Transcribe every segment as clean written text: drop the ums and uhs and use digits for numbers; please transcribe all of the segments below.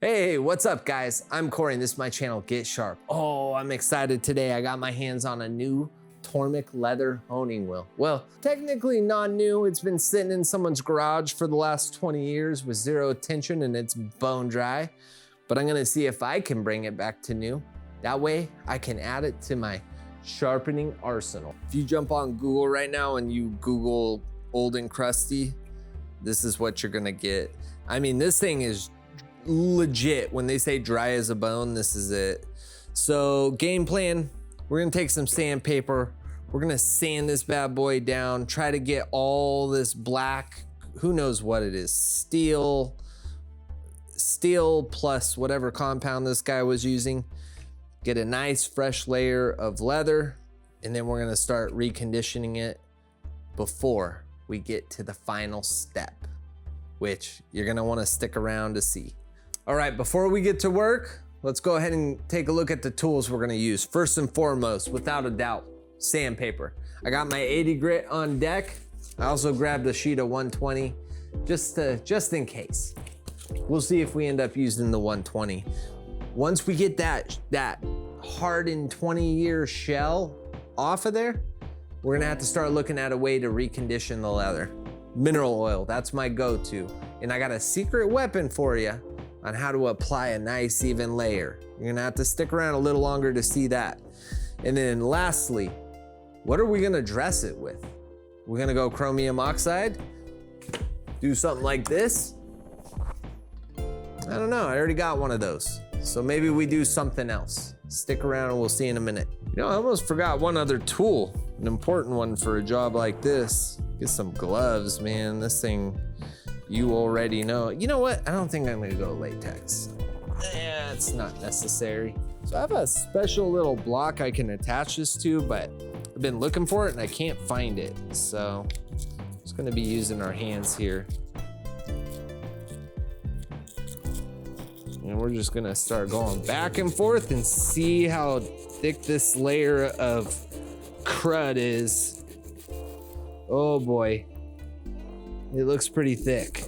Hey, what's up guys? I'm Corey and this is my channel, Get Sharp. Oh, I'm excited today. I got my hands on a new Tormek leather honing wheel. Well, technically non-new. It's been sitting in someone's garage for the last 20 years with zero attention and it's bone dry. But I'm gonna see if I can bring it back to new. That way I can add it to my sharpening arsenal. If you jump on Google right now and you Google old and crusty, this is what you're gonna get. I mean, this thing is legit. When they say dry as a bone, this is it. So game plan, we're gonna take some sandpaper, we're gonna sand this bad boy down, try to get all this black, who knows what it is, steel plus whatever compound this guy was using, get a nice fresh layer of leather, and then we're gonna start reconditioning it before we get to the final step, which you're gonna wanna stick around to see. All right, before we get to work, let's go ahead and take a look at the tools we're gonna use. First and foremost, without a doubt, sandpaper. I got my 80 grit on deck. I also grabbed a sheet of 120 just in case. We'll see if we end up using the 120. Once we get that hardened 20-year shell off of there, we're gonna have to start looking at a way to recondition the leather. Mineral oil, that's my go-to. And I got a secret weapon for you on how to apply a nice even layer. You're gonna have to stick around a little longer to see that. And then lastly, what are we gonna dress it with? We're gonna go chromium oxide, do something like this. I don't know, I already got one of those. So maybe we do something else. Stick around and we'll see in a minute. You know, I almost forgot one other tool, an important one for a job like this. Get some gloves, man. This thing, you already know. You know what? I don't think I'm gonna go latex. It's not necessary. So I have a special little block I can attach this to, but I've been looking for it and I can't find it. So I'm just gonna be using our hands here. And we're just gonna start going back and forth and see how thick this layer of crud is. Oh boy. It looks pretty thick.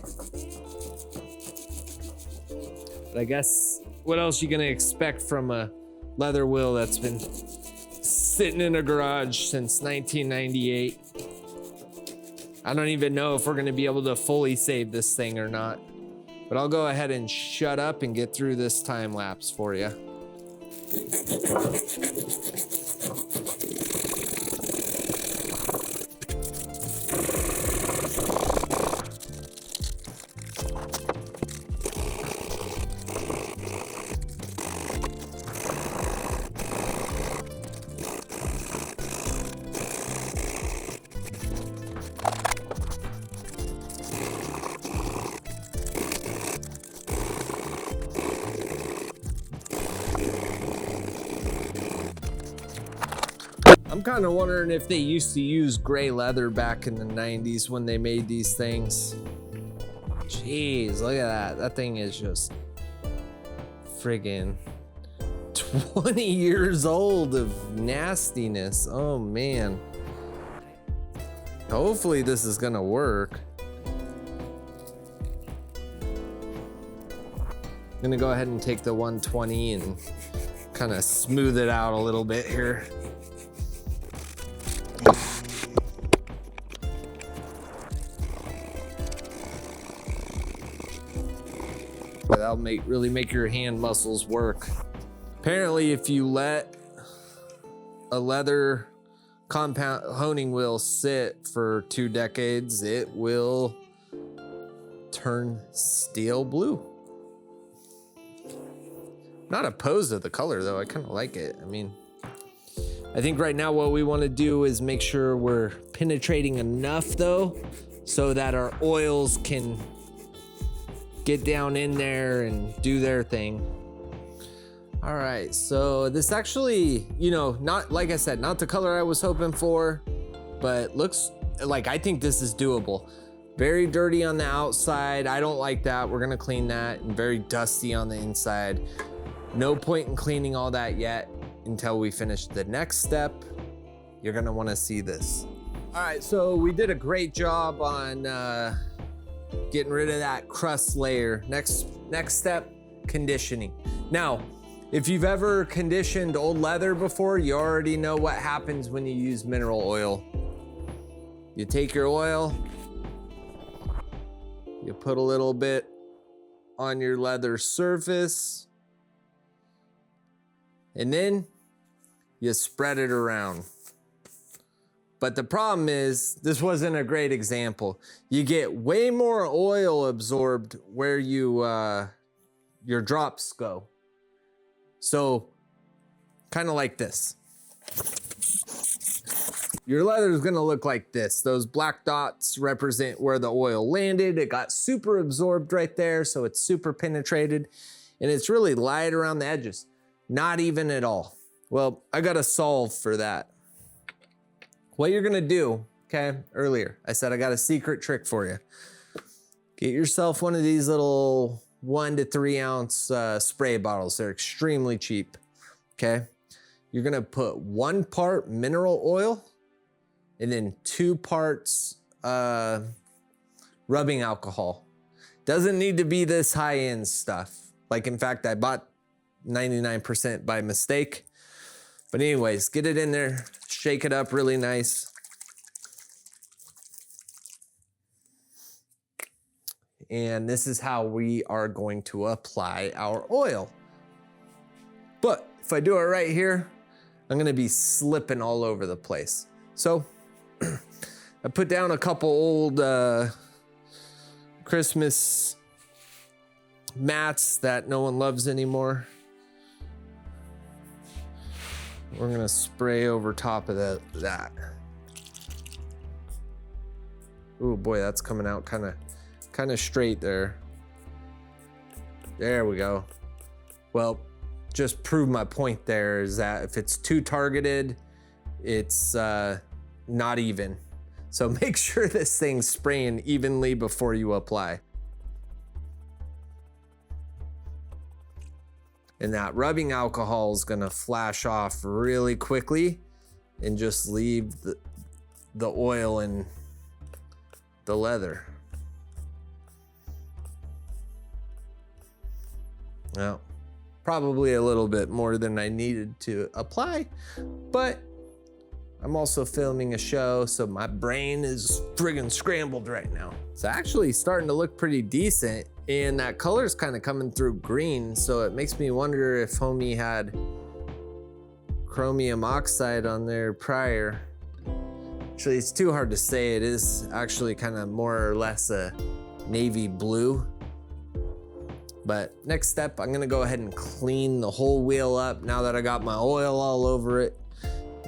But I guess, what else you gonna expect from a leather wheel that's been sitting in a garage since 1998? I don't even know if we're gonna be able to fully save this thing or not. But I'll go ahead and shut up and get through this time lapse for you. I'm kind of wondering if they used to use gray leather back in the 90s when they made these things. Jeez, look at that. That thing is just friggin' 20 years old of nastiness. Oh man. Hopefully this is gonna work. I'm gonna go ahead and take the 120 and kind of smooth it out a little bit here. That'll really make your hand muscles work. Apparently, if you let a leather compound honing wheel sit for 2 decades, it will turn steel blue. Not opposed to the color though, I kind of like it. I mean, I think right now what we want to do is make sure we're penetrating enough though, so that our oils can get down in there and do their thing. All right, so this actually, you know, not, like I said, not the color I was hoping for, but looks like, I think this is doable. Very dirty on the outside. I don't like that. We're gonna clean that. And very dusty on the inside. No point in cleaning all that yet until we finish the next step. You're gonna wanna see this. All right, so we did a great job on getting rid of that crust layer. Next step conditioning. Now, if you've ever conditioned old leather before, you already know what happens when you use mineral oil. You take your oil, you put a little bit on your leather surface, and then you spread it around. But the problem is, this wasn't a great example. You get way more oil absorbed where your drops go. So, kind of like this. Your leather is gonna look like this. Those black dots represent where the oil landed. It got super absorbed right there, so it's super penetrated, and it's really light around the edges. Not even at all. Well, I got a solve for that. What you're gonna do, okay, earlier, I said I got a secret trick for you. Get yourself one of these little 1 to 3 ounce spray bottles. They're extremely cheap, okay? You're gonna put 1 part mineral oil and then 2 parts rubbing alcohol. Doesn't need to be this high-end stuff. Like, in fact, I bought 99% by mistake. But anyways, get it in there, shake it up really nice. And this is how we are going to apply our oil. But if I do it right here, I'm gonna be slipping all over the place. So I put down a couple old Christmas mats that no one loves anymore. We're gonna spray over top of that. Ooh boy, that's coming out kind of straight there. There we go. Well, just prove my point there is that if it's too targeted, it's not even. So make sure this thing's spraying evenly before you apply. And that rubbing alcohol is gonna flash off really quickly and just leave the oil in the leather. Well, probably a little bit more than I needed to apply, but I'm also filming a show, so my brain is friggin' scrambled right now. It's actually starting to look pretty decent, and that color's kind of coming through green, so it makes me wonder if homie had chromium oxide on there prior. Actually, it's too hard to say. It is actually kind of more or less a navy blue. But next step, I'm gonna go ahead and clean the whole wheel up now that I got my oil all over it.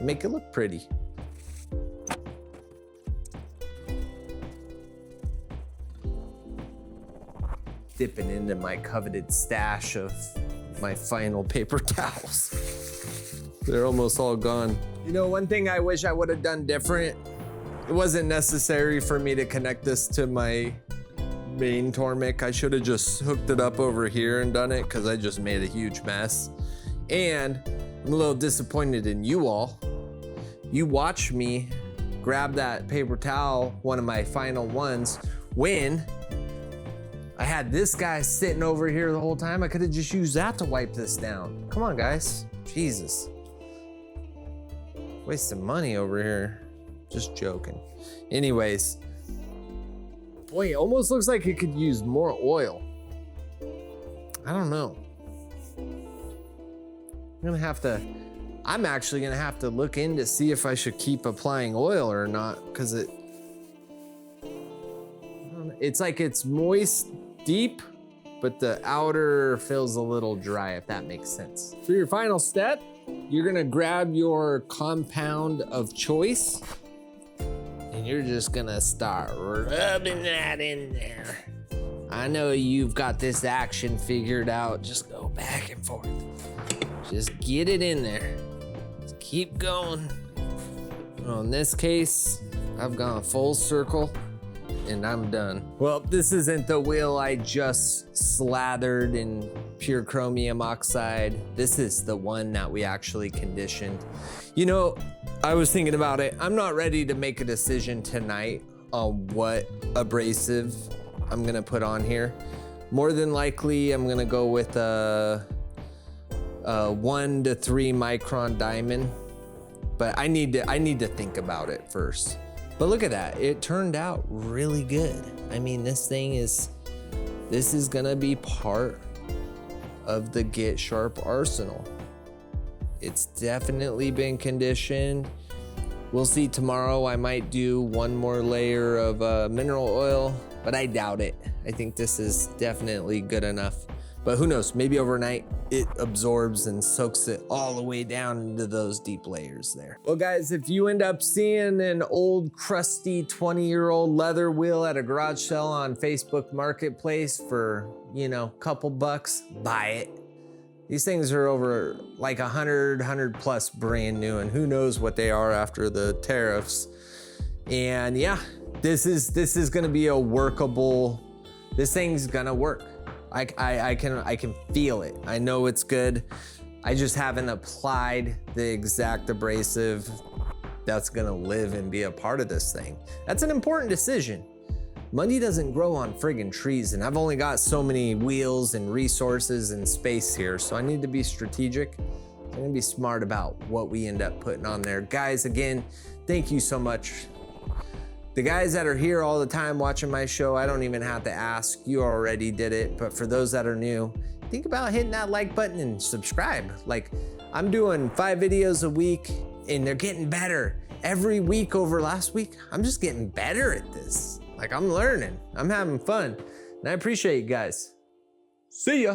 Make it look pretty. Dipping into my coveted stash of my final paper towels. They're almost all gone. You know, one thing I wish I would have done different, it wasn't necessary for me to connect this to my main Tormek. I should have just hooked it up over here and done it because I just made a huge mess. And I'm a little disappointed in you all. You watched me grab that paper towel, one of my final ones, when I had this guy sitting over here the whole time. I could have just used that to wipe this down. Come on, guys. Jesus. Wasting money over here. Just joking. Anyways. Boy, it almost looks like it could use more oil. I don't know. I'm actually gonna have to look in to see if I should keep applying oil or not, because it's like it's moist deep, but the outer feels a little dry, if that makes sense. For your final step, you're gonna grab your compound of choice and you're just gonna start rubbing that in there. I know you've got this action figured out. Just go back and forth. Just get it in there. Just keep going. Well, in this case, I've gone full circle and I'm done. Well, this isn't the wheel I just slathered in pure chromium oxide. This is the one that we actually conditioned. You know, I was thinking about it. I'm not ready to make a decision tonight on what abrasive I'm gonna put on here, More than likely, I'm gonna go with a 1 to 3 micron diamond, but I need to think about it first. But look at that, it turned out really good. I mean, this is gonna be part of the Get Sharp arsenal. It's definitely been conditioned. We'll see tomorrow. I might do one more layer of mineral oil, but I doubt it. I think this is definitely good enough. But who knows, maybe overnight it absorbs and soaks it all the way down into those deep layers there. Well guys, if you end up seeing an old crusty 20-year-old leather wheel at a garage sale on Facebook Marketplace for, you know, a couple bucks, buy it. These things are over like 100 plus brand new, and who knows what they are after the tariffs. And yeah, this is gonna be a workable, this thing's gonna work. I can feel it. I know it's good. I just haven't applied the exact abrasive that's gonna live and be a part of this thing. That's an important decision. Money doesn't grow on friggin' trees, and I've only got so many wheels and resources and space here, so I need to be strategic. I'm gonna be smart about what we end up putting on there. Guys, again, thank you so much. The guys that are here all the time watching my show, I don't even have to ask, you already did it. But for those that are new, think about hitting that like button and subscribe. Like, I'm doing 5 videos a week and they're getting better. Every week over last week, I'm just getting better at this. Like, I'm learning, I'm having fun, and I appreciate you guys. See ya.